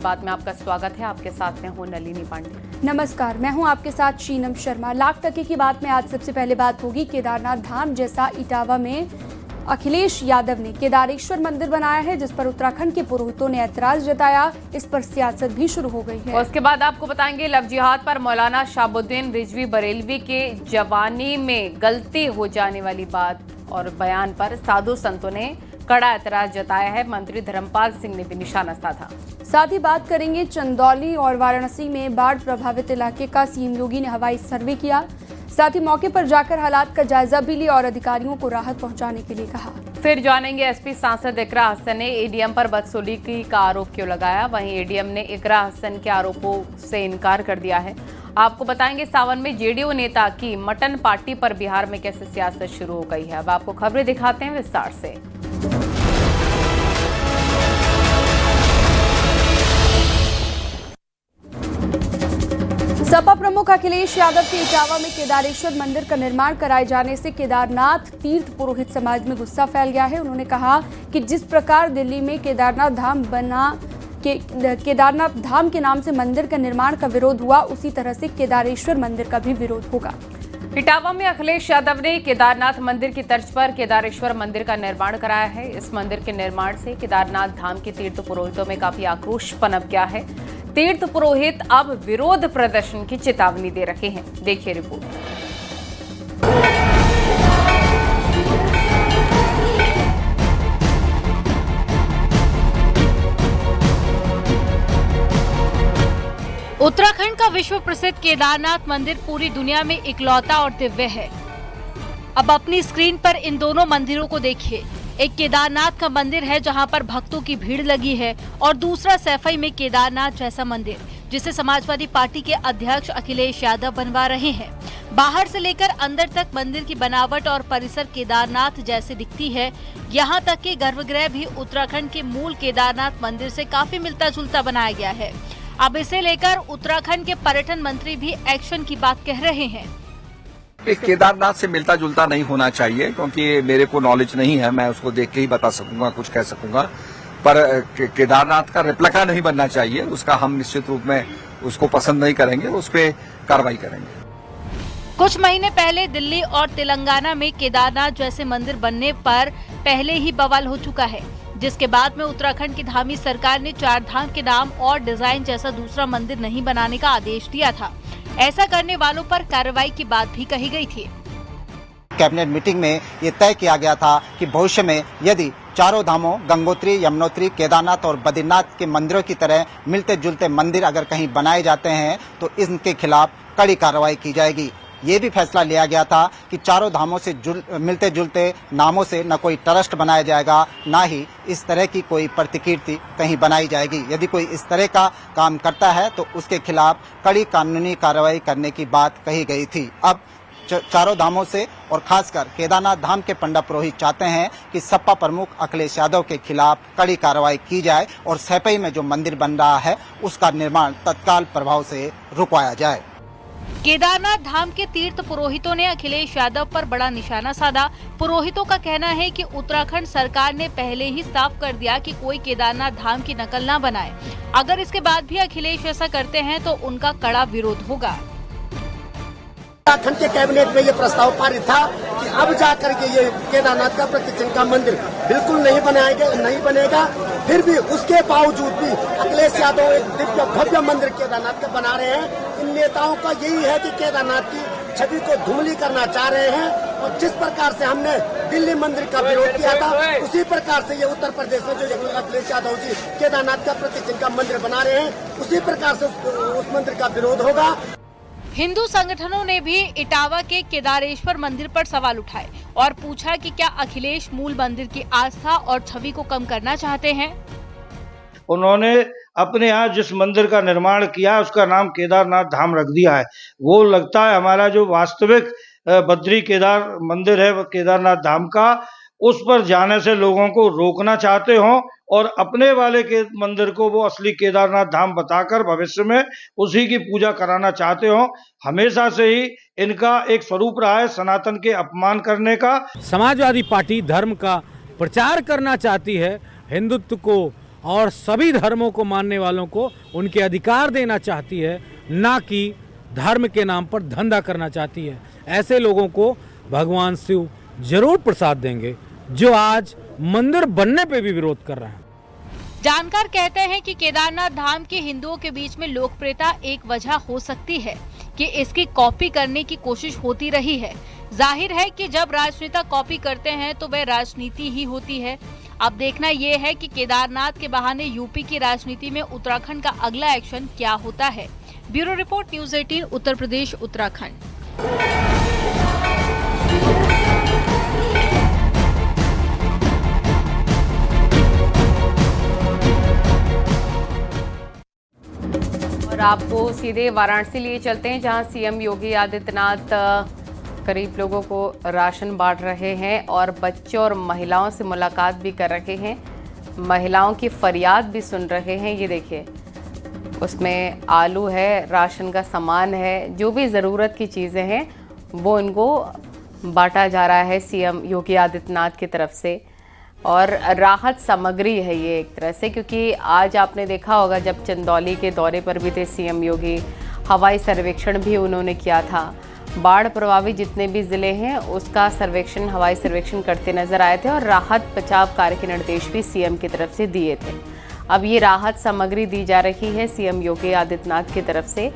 बात में आपका स्वागत है। आपके साथ में हूं नलिनी पांडे। नमस्कार, मैं हूं आपके साथ शीनम शर्मा। लाख टके की बात में आज सबसे पहले बात होगी केदारनाथ धाम जैसा इटावा में अखिलेश यादव ने केदारेश्वर मंदिर बनाया है, जिस पर उत्तराखंड के पुरोहितों ने ऐतराज जताया। इस पर सियासत भी शुरू हो गई है। उसके बाद आपको बताएंगे लव जिहाद पर मौलाना शाहबुद्दीन रिजवी बरेलवी के जवानी में गलती हो जाने वाली बात और बयान पर साधु संतों ने कड़ा ऐतराज जताया है। मंत्री धर्मपाल सिंह ने भी निशाना साधा। साथ ही बात करेंगे चंदौली और वाराणसी में बाढ़ प्रभावित इलाके का। सीएम योगी ने हवाई सर्वे किया, साथ ही मौके पर जाकर हालात का जायजा भी लिया और अधिकारियों को राहत पहुंचाने के लिए कहा। फिर जानेंगे एसपी सांसद इकरा हसन ने एडीएम पर बदसलूकी का आरोप क्यों लगाया। वहीं एडीएम ने इकरा हसन के आरोपों से इनकार कर दिया है। आपको बताएंगे सावन में जेडीयू नेता की मटन पार्टी पर बिहार में कैसे सियासत शुरू हो गई है। अब आपको खबरें दिखाते हैं विस्तार से। सपा प्रमुख अखिलेश यादव के इटावा में केदारेश्वर मंदिर का निर्माण कराए जाने से केदारनाथ तीर्थ पुरोहित समाज में गुस्सा फैल गया है। उन्होंने कहा कि जिस प्रकार दिल्ली में केदारनाथ धाम के नाम से मंदिर का निर्माण का विरोध हुआ, उसी तरह से केदारेश्वर मंदिर का भी विरोध होगा। इटावा में अखिलेश यादव ने केदारनाथ मंदिर की तर्ज पर केदारेश्वर मंदिर का निर्माण कराया है। इस मंदिर के निर्माण से केदारनाथ धाम के तीर्थ पुरोहितों में काफी आक्रोश पनप गया है। तीर्थ पुरोहित अब विरोध प्रदर्शन की चेतावनी दे रहे हैं। देखिए रिपोर्ट। उत्तराखंड का विश्व प्रसिद्ध केदारनाथ मंदिर पूरी दुनिया में इकलौता और दिव्य है। अब अपनी स्क्रीन पर इन दोनों मंदिरों को देखिए। एक केदारनाथ का मंदिर है जहां पर भक्तों की भीड़ लगी है और दूसरा सैफई में केदारनाथ जैसा मंदिर जिसे समाजवादी पार्टी के अध्यक्ष अखिलेश यादव बनवा रहे हैं। बाहर से लेकर अंदर तक मंदिर की बनावट और परिसर केदारनाथ जैसे दिखती है। यहां तक कि गर्भगृह भी उत्तराखंड के मूल केदारनाथ मंदिर से काफी मिलता जुलता बनाया गया है। अब इसे लेकर उत्तराखंड के पर्यटन मंत्री भी एक्शन की बात कह रहे हैं। केदारनाथ से मिलता जुलता नहीं होना चाहिए, क्योंकि मेरे को नॉलेज नहीं है, मैं उसको देख के ही बता सकूंगा, कुछ कह सकूंगा, पर केदारनाथ का रेप्लिका नहीं बनना चाहिए। उसका हम निश्चित रूप में उसको पसंद नहीं करेंगे, उस पर कार्रवाई करेंगे। कुछ महीने पहले दिल्ली और तेलंगाना में केदारनाथ जैसे मंदिर बनने पर पहले ही बवाल हो चुका है, जिसके बाद में उत्तराखंड की धामी सरकार ने 4 धाम के नाम और डिजाइन जैसा दूसरा मंदिर नहीं बनाने का आदेश दिया था। ऐसा करने वालों पर कार्रवाई की बात भी कही गई थी। कैबिनेट मीटिंग में ये तय किया गया था कि भविष्य में यदि चारों धामों गंगोत्री, यमुनोत्री, केदारनाथ और बद्रीनाथ के मंदिरों की तरह मिलते जुलते मंदिर अगर कहीं बनाए जाते हैं तो इनके खिलाफ कड़ी कार्रवाई की जाएगी। ये भी फैसला लिया गया था कि चारों धामों से मिलते जुलते नामों से न कोई ट्रस्ट बनाया जाएगा, ना ही इस तरह की कोई प्रतिकीर्ति कहीं बनाई जाएगी। यदि कोई इस तरह का काम करता है तो उसके खिलाफ कड़ी कानूनी कार्रवाई करने की बात कही गई थी। अब चारों धामों से और खासकर केदारनाथ धाम के पंडित पुरोहित चाहते हैं कि सपा प्रमुख अखिलेश यादव के खिलाफ कड़ी कार्रवाई की जाए और सैफई में जो मंदिर बन रहा है उसका निर्माण तत्काल प्रभाव से रुकवाया जाए। केदारनाथ धाम के तीर्थ पुरोहितों ने अखिलेश यादव पर बड़ा निशाना साधा। पुरोहितों का कहना है कि उत्तराखंड सरकार ने पहले ही साफ कर दिया कि कोई केदारनाथ धाम की नकल न बनाए। अगर इसके बाद भी अखिलेश ऐसा करते हैं तो उनका कड़ा विरोध होगा। उत्तराखंड के कैबिनेट में ये प्रस्ताव पारित था कि अब जाकर के ये केदारनाथ का प्रतिचिन्ह का मंदिर बिल्कुल नहीं बनेगा। फिर भी उसके बावजूद भी अखिलेश यादव एक दिव्य भव्य मंदिर केदारनाथ का बना रहे हैं। इन नेताओं का यही है कि केदारनाथ की छवि को धूमिल करना चाह रहे हैं और जिस प्रकार से हमने दिल्ली मंदिर का विरोध किया था उसी प्रकार से ये उत्तर प्रदेश में जो अखिलेश यादव जी केदारनाथ का प्रतिचिन्ह का मंदिर बना रहे हैं उसी प्रकार से उस मंदिर का विरोध होगा। हिंदू संगठनों ने भी इटावा के केदारेश्वर मंदिर पर सवाल उठाए और पूछा कि क्या अखिलेश मूल मंदिर की आस्था और छवि को कम करना चाहते हैं। उन्होंने अपने यहाँ जिस मंदिर का निर्माण किया है उसका नाम केदारनाथ धाम रख दिया है। वो लगता है हमारा जो वास्तविक बद्री केदार मंदिर है केदारनाथ धाम का, उस पर जाने से लोगों को रोकना चाहते हों और अपने वाले के मंदिर को वो असली केदारनाथ धाम बताकर भविष्य में उसी की पूजा कराना चाहते हों। हमेशा से ही इनका एक स्वरूप रहा है सनातन के अपमान करने का। समाजवादी पार्टी धर्म का प्रचार करना चाहती है, हिंदुत्व को और सभी धर्मों को मानने वालों को उनके अधिकार देना चाहती है, ना कि धर्म के नाम पर धंधा करना चाहती है। ऐसे लोगों को भगवान शिव जरूर प्रसाद देंगे जो आज मंदिर बनने पे भी विरोध कर रहे हैं। जानकार कहते हैं कि केदारनाथ धाम के हिंदुओं के बीच में लोकप्रियता एक वजह हो सकती है कि इसकी कॉपी करने की कोशिश होती रही है। जाहिर है कि जब राजनेता कॉपी करते हैं तो वह राजनीति ही होती है। अब देखना ये है कि केदारनाथ के बहाने यूपी की राजनीति में उत्तराखंड का अगला एक्शन क्या होता है। Bureau report, news 18, Uttar Pradesh, Uttarakhand. और आपको सीधे वाराणसी लिए चलते हैं, जहां सीएम योगी आदित्यनाथ करीब लोगों को राशन बांट रहे हैं और बच्चों और महिलाओं से मुलाकात भी कर रहे हैं, महिलाओं की फरियाद भी सुन रहे हैं। ये देखिए, उसमें आलू है, राशन का सामान है, जो भी ज़रूरत की चीज़ें हैं वो इनको बांटा जा रहा है सीएम योगी आदित्यनाथ की तरफ से। और राहत सामग्री है ये एक तरह से, क्योंकि आज आपने देखा होगा जब चंदौली के दौरे पर भी थे सीएम योगी, हवाई सर्वेक्षण भी उन्होंने किया था। बाढ़ प्रभावित जितने भी ज़िले हैं उसका सर्वेक्षण, हवाई सर्वेक्षण करते नजर आए थे और राहत बचाव कार्य के निर्देश भी सीएम की तरफ से दिए थे। अब ये राहत सामग्री दी जा रही है सीएम योगी आदित्यनाथ की तरफ से।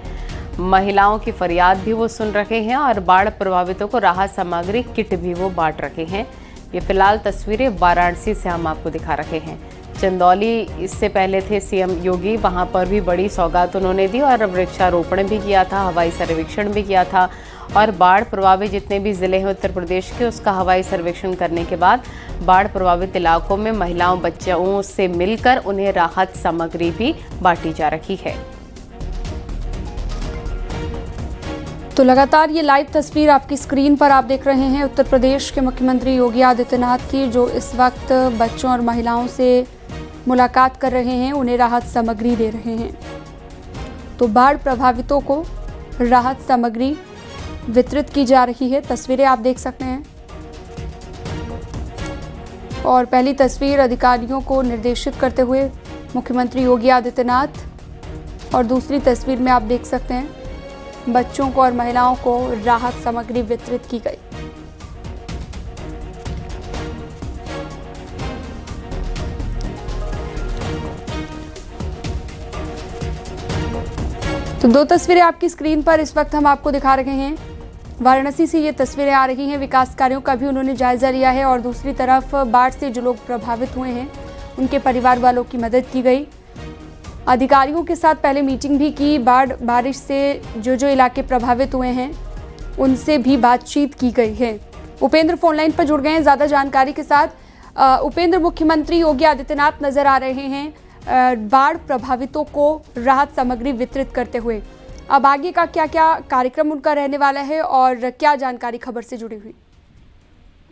महिलाओं की फरियाद भी वो सुन रहे हैं और बाढ़ प्रभावितों को राहत सामग्री किट भी वो बांट रहे हैं। ये फिलहाल तस्वीरें वाराणसी से हम आपको दिखा रहे हैं। चंदौली इससे पहले थे सीएम योगी, वहां पर भी बड़ी सौगात उन्होंने दी और वृक्षारोपण भी किया था, हवाई सर्वेक्षण भी किया था और बाढ़ प्रभावित जितने भी ज़िले हैं उत्तर प्रदेश के, उसका हवाई सर्वेक्षण करने के बाद बाढ़ प्रभावित इलाकों में महिलाओं बच्चों से मिलकर उन्हें राहत सामग्री भी बांटी जा रही है। तो लगातार ये लाइव तस्वीर आपकी स्क्रीन पर आप देख रहे हैं उत्तर प्रदेश के मुख्यमंत्री योगी आदित्यनाथ की, जो इस वक्त बच्चों और महिलाओं से मुलाकात कर रहे हैं, उन्हें राहत सामग्री दे रहे हैं। तो बाढ़ प्रभावितों को राहत सामग्री वितरित की जा रही है, तस्वीरें आप देख सकते हैं। और पहली तस्वीर अधिकारियों को निर्देशित करते हुए मुख्यमंत्री योगी आदित्यनाथ, और दूसरी तस्वीर में आप देख सकते हैं बच्चों को और महिलाओं को राहत सामग्री वितरित की गई। तो दो तस्वीरें आपकी स्क्रीन पर इस वक्त हम आपको दिखा रहे हैं। वाराणसी से ये तस्वीरें आ रही हैं, विकास कार्यों का भी उन्होंने जायजा लिया है और दूसरी तरफ बाढ़ से जो लोग प्रभावित हुए हैं उनके परिवार वालों की मदद की गई। अधिकारियों के साथ पहले मीटिंग भी की, बारिश से जो इलाके प्रभावित हुए हैं उनसे भी बातचीत की गई है। उपेंद्र फोनलाइन पर जुड़ गए हैं ज़्यादा जानकारी के साथ। उपेंद्र, मुख्यमंत्री योगी आदित्यनाथ नजर आ रहे हैं बाढ़ प्रभावितों को राहत सामग्री वितरित करते हुए। अब आगे का क्या क्या कार्यक्रम उनका रहने वाला है और क्या जानकारी खबर से जुड़ी हुई?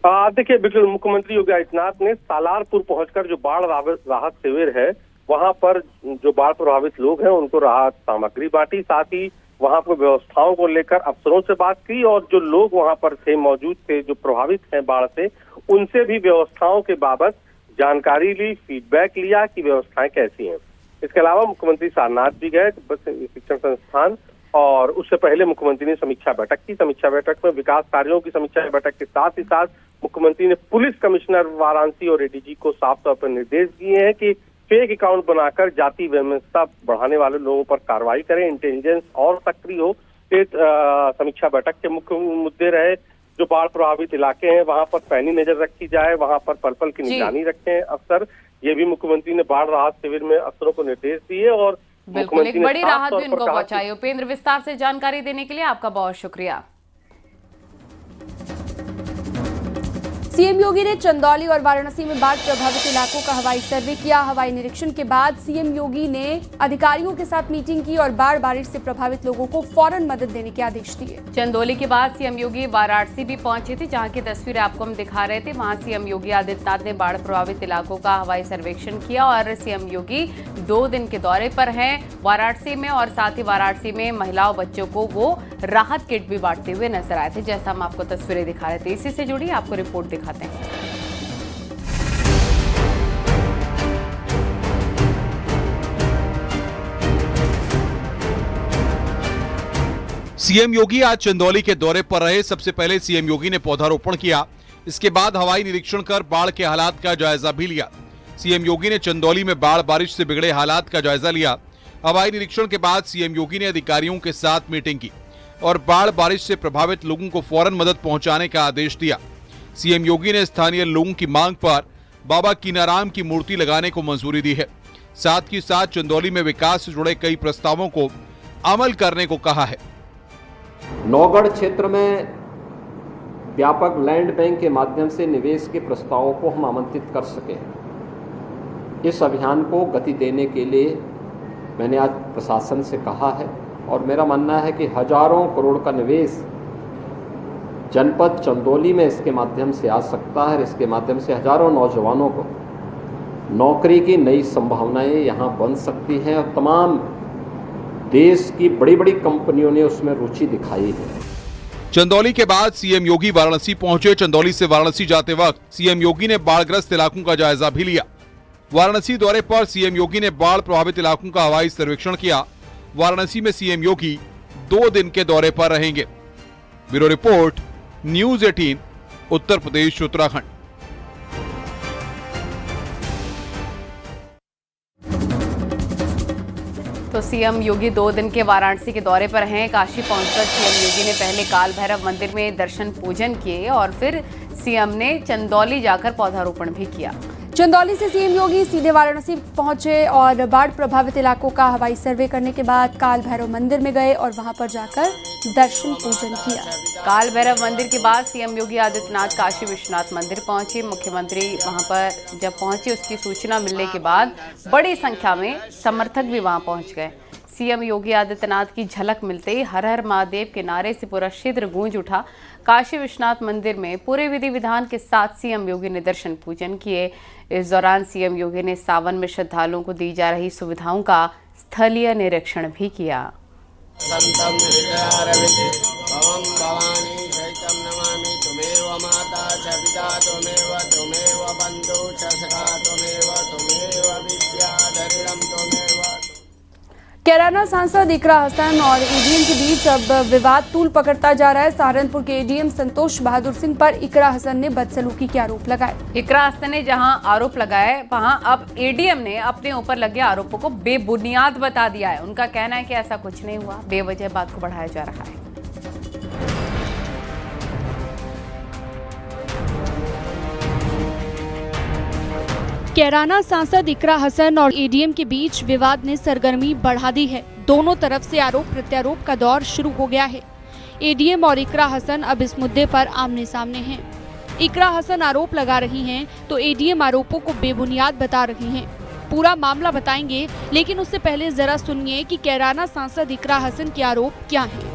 देखिए, बिल्कुल मुख्यमंत्री योगी आदित्यनाथ ने सालारपुर पहुंचकर जो बाढ़ राहत शिविर है वहां पर जो बाढ़ प्रभावित लोग हैं उनको राहत सामग्री बांटी, साथ ही वहां पर व्यवस्थाओं को लेकर अफसरों से बात की और जो लोग वहां पर थे, मौजूद थे, जो प्रभावित हैं बाढ़ से, उनसे भी व्यवस्थाओं के बाबत जानकारी ली, फीडबैक लिया कि व्यवस्थाएं कैसी हैं। इसके अलावा मुख्यमंत्री सारनाथ भी गए शिक्षण संस्थान और उससे पहले मुख्यमंत्री ने समीक्षा बैठक की। समीक्षा बैठक में विकास कार्यों की समीक्षा बैठक के साथ ही साथ मुख्यमंत्री ने पुलिस कमिश्नर वाराणसी और एडीजी को साफ तौर पर निर्देश दिए हैं कि फेक अकाउंट बनाकर जाति व्यवस्था बढ़ाने वाले लोगों पर कार्रवाई करें, इंटेलिजेंस और सक्रिय हो। समीक्षा बैठक के मुख्य मुद्दे रहे जो बाढ़ प्रभावित इलाके हैं वहां पर पैनी नजर रखी जाए, वहां पर पल की निगरानी रखें अफसर। ये भी मुख्यमंत्री ने बाढ़ राहत शिविर में अफसरों को निर्देश दिए और बिल्कुल एक बड़ी राहत भी उनको पहुंचाई। उपेंद्र, विस्तार से जानकारी देने के लिए आपका बहुत शुक्रिया। सीएम योगी ने चंदौली और वाराणसी में बाढ़ प्रभावित इलाकों का हवाई सर्वे किया। हवाई निरीक्षण के बाद सीएम योगी ने अधिकारियों के साथ मीटिंग की और बारिश से प्रभावित लोगों को फौरन मदद देने के आदेश दिए। चंदौली के बाद सीएम योगी वाराणसी भी पहुंचे थे, जहां की तस्वीरें आपको हम दिखा रहे थे। वहां सीएम योगी आदित्यनाथ ने बाढ़ प्रभावित इलाकों का हवाई सर्वेक्षण किया और सीएम योगी 2 दिन के दौरे पर हैं वाराणसी में और साथ ही वाराणसी में महिलाओं बच्चों को वो राहत किट भी बांटते हुए नजर आए थे, जैसा हम आपको तस्वीरें दिखा रहे थे। इसी से जुड़ी आपको रिपोर्ट दिखाते हैं। सीएम योगी आज चंदौली के दौरे पर रहे। सबसे पहले सीएम योगी ने पौधारोपण किया, इसके बाद हवाई निरीक्षण कर बाढ़ के हालात का जायजा भी लिया। सीएम योगी ने चंदौली में बाढ़ बारिश से बिगड़े हालात का जायजा लिया। हवाई निरीक्षण के बाद सीएम योगी ने अधिकारियों के साथ मीटिंग की और बाढ़ बारिश से प्रभावित लोगों को फौरन मदद पहुंचाने का आदेश दिया। सीएम योगी ने स्थानीय लोगों की मांग पर बाबा कीनाराम की मूर्ति लगाने को मंजूरी दी है। साथ ही साथ चंदौली में विकास से जुड़े कई प्रस्तावों को अमल करने को कहा है। नौगढ़ क्षेत्र में व्यापक लैंड बैंक के माध्यम से निवेश के प्रस्तावों को हम आमंत्रित कर सके। इस अभियान को गति देने के लिए मैंने आज प्रशासन से कहा है और मेरा मानना है कि हजारों करोड़ का निवेश जनपद चंदौली में इसके माध्यम से आ सकता है। इसके माध्यम से हजारों नौजवानों को नौकरी की नई संभावनाएं यहां बन सकती हैं और तमाम देश की बड़ी बड़ी कंपनियों ने उसमें रुचि दिखाई है। चंदौली के बाद सीएम योगी वाराणसी पहुंचे। चंदौली से वाराणसी जाते वक्त सीएम योगी ने बाढ़ग्रस्त इलाकों का जायजा भी लिया। वाराणसी दौरे पर सीएम योगी ने बाढ़ प्रभावित इलाकों का हवाई सर्वेक्षण किया। वाराणसी में सीएम योगी 2 दिन के दौरे पर रहेंगे। Bureau report, news 18, Uttar Pradesh, Uttarakhand. तो सीएम योगी 2 दिन के वाराणसी के दौरे पर हैं। काशी पहुंचकर सीएम योगी ने पहले काल भैरव मंदिर में दर्शन पूजन किए और फिर सीएम ने चंदौली जाकर पौधारोपण भी किया। चंदौली से सीएम योगी सीधे वाराणसी पहुंचे और बाढ़ प्रभावित इलाकों का हवाई सर्वे करने के बाद काल भैरव मंदिर में गए और वहां पर जाकर दर्शन पूजन किया। काल भैरव मंदिर के बाद सीएम योगी आदित्यनाथ काशी विश्वनाथ मंदिर पहुंचे। मुख्यमंत्री वहां पर जब पहुंचे उसकी सूचना मिलने के बाद बड़ी संख्या में समर्थक भी वहां पहुंच गए। सीएम योगी आदित्यनाथ की झलक मिलते ही हर हर महादेव के नारे से पूरा क्षेत्र गूंज उठा। काशी विश्वनाथ मंदिर में पूरे विधि विधान के साथ सीएम योगी ने दर्शन पूजन किए। इस दौरान सीएम योगी ने सावन में श्रद्धालुओं को दी जा रही सुविधाओं का स्थलीय निरीक्षण भी किया। कैराना सांसद इकरा हसन और एडीएम के बीच अब विवाद तूल पकड़ता जा रहा है। सहारनपुर के एडीएम संतोष बहादुर सिंह पर इकरा हसन ने बदसलूकी के आरोप लगाए। इकरा हसन ने जहां आरोप लगाए वहां अब एडीएम ने अपने ऊपर लगे आरोपों को बेबुनियाद बता दिया है। उनका कहना है कि ऐसा कुछ नहीं हुआ, बेवजह बात को बढ़ाया जा रहा है। कैराना सांसद इकरा हसन और एडीएम के बीच विवाद ने सरगर्मी बढ़ा दी है। दोनों तरफ से आरोप प्रत्यारोप का दौर शुरू हो गया है। एडीएम और इकरा हसन अब इस मुद्दे पर आमने सामने हैं। इकरा हसन आरोप लगा रही हैं तो एडीएम आरोपों को बेबुनियाद बता रही हैं। पूरा मामला बताएंगे, लेकिन उससे पहले जरा सुनिए कि कैराना सांसद इकरा हसन के आरोप क्या हैं।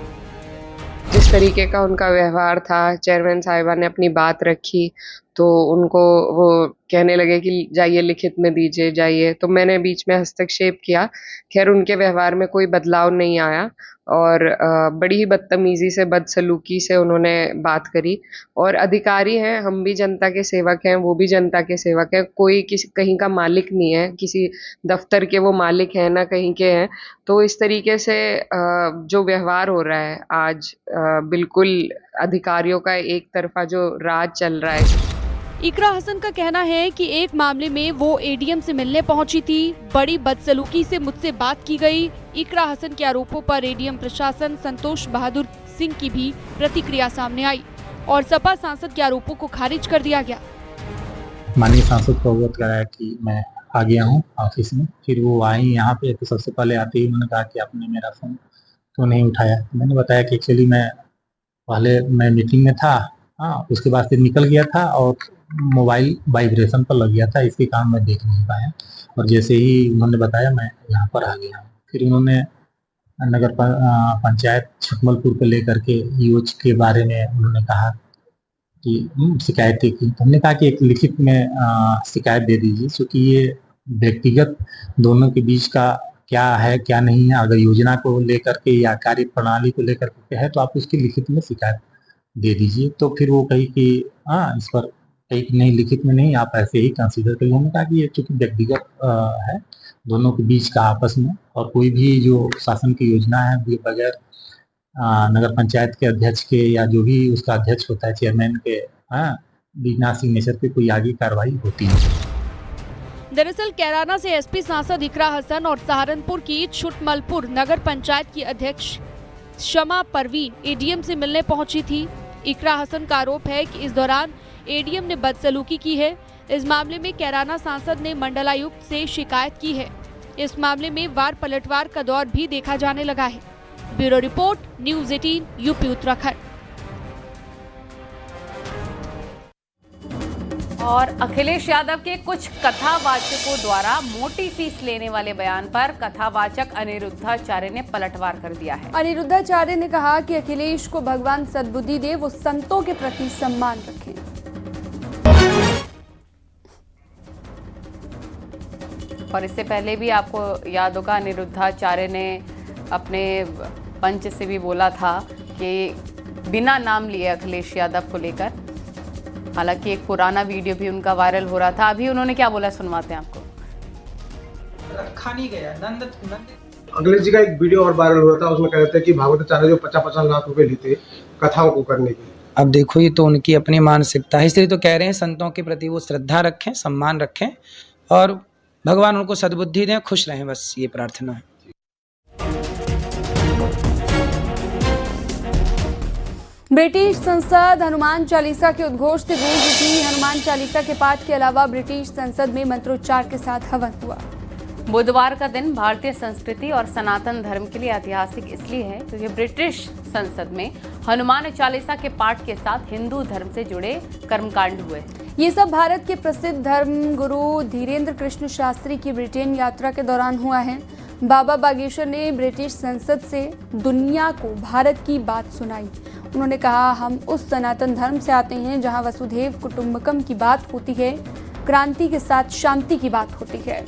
जिस तरीके का उनका व्यवहार था, चेयरमैन साहिबा ने अपनी बात रखी तो उनको वो कहने लगे कि जाइए लिखित में दीजिए जाइए, तो मैंने बीच में हस्तक्षेप किया। खैर उनके व्यवहार में कोई बदलाव नहीं आया और बड़ी ही बदतमीजी से बदसलूकी से उन्होंने बात करी। और अधिकारी हैं, हम भी जनता के सेवक हैं, वो भी जनता के सेवक हैं। कोई किसी कहीं का मालिक नहीं है, किसी दफ्तर के वो मालिक हैं ना कहीं के हैं। तो इस तरीके से जो व्यवहार हो रहा है आज, बिल्कुल अधिकारियों का एक तरफा जो राज चल रहा है। इकरा हसन का कहना है कि एक मामले में वो एडीएम से मिलने पहुंची थी, बड़ी बदसलूकी से मुझसे बात की गई। इकरा हसन के आरोपों पर एडीएम प्रशासन संतोष बहादुर सिंह की भी प्रतिक्रिया सामने आई और सपा सांसद के आरोपों को खारिज कर दिया गया। माननीय सांसद को अवगत कराया कि मैं आ गया हूँ ऑफिस में। फिर वो आई यहाँ पे, तो सबसे पहले आते ही उन्होंने कहा कि आपने मेरा फोन तो नहीं उठाया। मैंने बताया कि एक्चुअली मैं मीटिंग में था, उसके बाद फिर निकल गया था और मोबाइल वाइब्रेशन पर लग गया था, इसके कारण मैं देख नहीं पाया। और जैसे ही उन्होंने बताया मैं यहाँ पर आ गया। फिर उन्होंने नगर पंचायत छतमलपुर को लेकर के यूज के बारे में उन्होंने कहा कि शिकायतें की। तो हमने कहा कि एक लिखित में शिकायत दे दीजिए, क्योंकि ये व्यक्तिगत दोनों के बीच का क्या है क्या नहीं है। अगर योजना को लेकर के या कार्य प्रणाली को लेकर के है तो आप उसकी लिखित में शिकायत दे दीजिए। तो फिर वो कही कि इस पर एक नहीं, लिखित में नहीं, आप ऐसे ही कंसीडर करिए। हमने कहा कि ये चूंकि व्यक्तिगत है दोनों के बीच का आपस में, और कोई भी जो शासन की योजना है बगैर नगर पंचायत के अध्यक्ष के या जो भी उसका अध्यक्ष होता है, चेयरमैन के बिना सिग्नेचर पे कोई आगे कार्रवाई होती है। दरअसल कैराना से एसपी सांसद इकरा हसन और सहारनपुर की छुटमलपुर नगर पंचायत की अध्यक्ष शमा परवीन एडीएम से मिलने पहुंची थी। इकरा हसन का आरोप है कि इस दौरान एडीएम ने बदसलूकी की है। इस मामले में कैराना सांसद ने मंडलायुक्त से शिकायत की है। इस मामले में वार पलटवार का दौर भी देखा जाने लगा है। Bureau report, news 18, UP Uttarakhand. और अखिलेश यादव के कुछ कथावाचकों द्वारा मोटी फीस लेने वाले बयान पर कथावाचक अनिरुद्धाचार्य ने पलटवार कर दिया है। अनिरुद्धाचार्य ने कहा कि अखिलेश को भगवान सद्बुद्धि दे, वो संतों के प्रति सम्मान रखें। और इससे पहले भी आपको याद होगा, अनिरुद्धाचार्य ने अपने पंच से भी बोला था कि बिना नाम लिए अखिलेश यादव को लेकर। हालांकि एक पुराना वीडियो भी उनका वायरल हो रहा था। अभी उन्होंने क्या बोला, सुनवाते हैं आपको। रखा नहीं गया अखिलेश जी का एक वीडियो और वायरल हुआ था, उसमें कहते हैं कि भागवताचार्य जो 50-50 लाख रुपए लेते कथाओं को करने के। अब देखो, ये तो उनकी अपनी मानसिकता है, इसलिए तो कह रहे हैं संतों के प्रति वो श्रद्धा रखें, सम्मान रखें और भगवान उनको सद्बुद्धि दें, खुश रहें, बस ये प्रार्थना है। ब्रिटिश संसद हनुमान चालीसा के उद्घोष से गूंज उठी। हनुमान चालीसा के पाठ के अलावा ब्रिटिश संसद में मंत्रोच्चार के साथ हवन हुआ। बुधवार का दिन भारतीय संस्कृति और सनातन धर्म के लिए ऐतिहासिक इसलिए है क्योंकि ब्रिटिश संसद में हनुमान चालीसा के पाठ के साथ हिंदू धर्म से जुड़े कर्मकांड हुए। ये सब भारत के प्रसिद्ध धर्म गुरु धीरेन्द्र कृष्ण शास्त्री की ब्रिटेन यात्रा के दौरान हुआ है। बाबा बागेश्वर ने ब्रिटिश संसद से दुनिया को भारत की बात सुनाई। उन्होंने कहा, हम उस सनातन धर्म से आते हैं जहां वसुधैव कुटुंबकम की बात होती है, क्रांति के साथ शांति की बात होती है,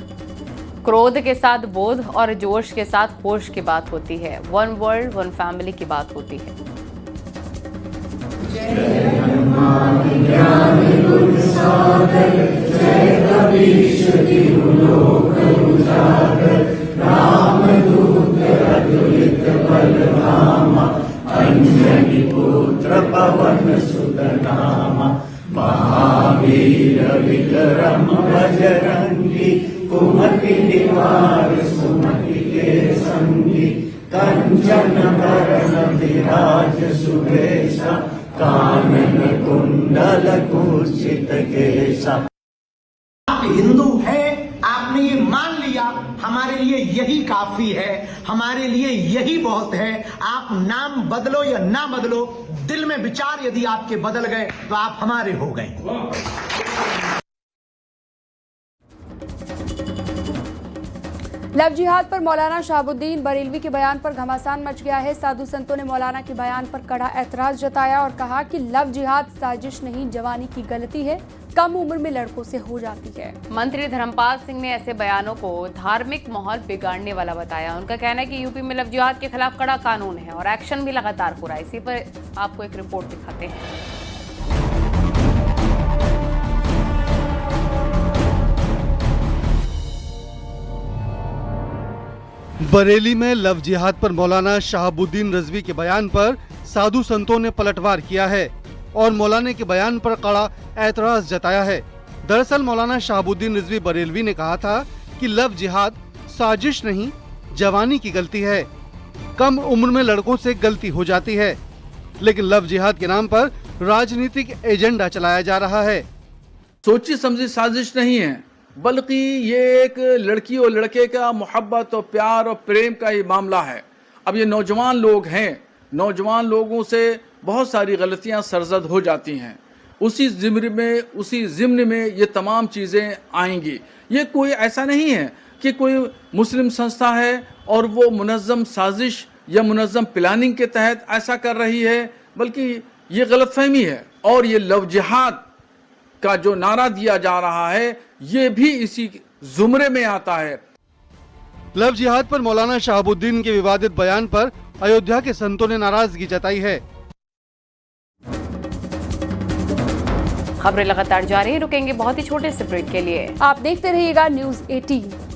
क्रोध के साथ बोध और जोश के साथ होश की बात होती है, वन वर्ल्ड वन फैमिली की बात होती है। पुत्र पवन सुत नामा महावीर विक्रम बजरंगी कुमति निवार सुमति के संगी कंचन बरन विराज सुबेसा कानन कुंडल कुर्चित केसा। आप हिंदू हैं, आपने ये मान लिया, हमारे लिए यही काफी है, हमारे लिए यही बहुत है। आप नाम बदलो या ना बदलो, दिल में विचार यदि आपके बदल गए तो आप हमारे हो गए। लव जिहाद पर मौलाना शहाबुद्दीन बरेलवी के बयान पर घमासान मच गया है। साधु संतों ने मौलाना के बयान पर कड़ा ऐतराज जताया और कहा कि लव जिहाद साजिश नहीं, जवानी की गलती है, कम उम्र में लड़कों से हो जाती है। मंत्री धर्मपाल सिंह ने ऐसे बयानों को धार्मिक माहौल बिगाड़ने वाला बताया। उनका कहना है कि यूपी में लव जिहाद के खिलाफ कड़ा कानून है और एक्शन भी लगातार हो रहा है। इसी पर आपको एक रिपोर्ट दिखाते हैं। बरेली में लव जिहाद पर मौलाना शहाबुद्दीन रिजवी के बयान पर साधु संतों ने पलटवार किया है और मौलाना के बयान पर कड़ा ऐतराज जताया है। दरअसल मौलाना शहाबुद्दीन रिजवी बरेलवी ने कहा था कि लव जिहाद साजिश नहीं, जवानी की गलती है, कम उम्र में लड़कों से गलती हो जाती है। लेकिन लव जिहाद के नाम पर राजनीतिक एजेंडा चलाया जा रहा है। सोची समझी साजिश नहीं है, बल्कि ये एक लड़की और लड़के का मोहब्बत और प्यार और प्रेम का ही मामला है। अब ये नौजवान लोग हैं, नौजवान लोगों से बहुत सारी गलतियां सरजद हो जाती हैं। उसी ज़िम्न में ये तमाम चीज़ें आएंगी। ये कोई ऐसा नहीं है कि कोई मुस्लिम संस्था है और वो मुनज़्ज़म साजिश या मुनज़्ज़म प्लानिंग के तहत ऐसा कर रही है, बल्कि ये गलतफहमी है। और ये लव जिहाद का जो नारा दिया जा रहा है, ये भी इसी जुमरे में आता है। लव जिहाद पर मौलाना शहाबुद्दीन के विवादित बयान पर अयोध्या के संतों ने नाराजगी जताई है। खबरें लगातार जारी, रुकेंगे बहुत ही छोटे से ब्रेक के लिए। आप देखते रहिएगा न्यूज़ 18।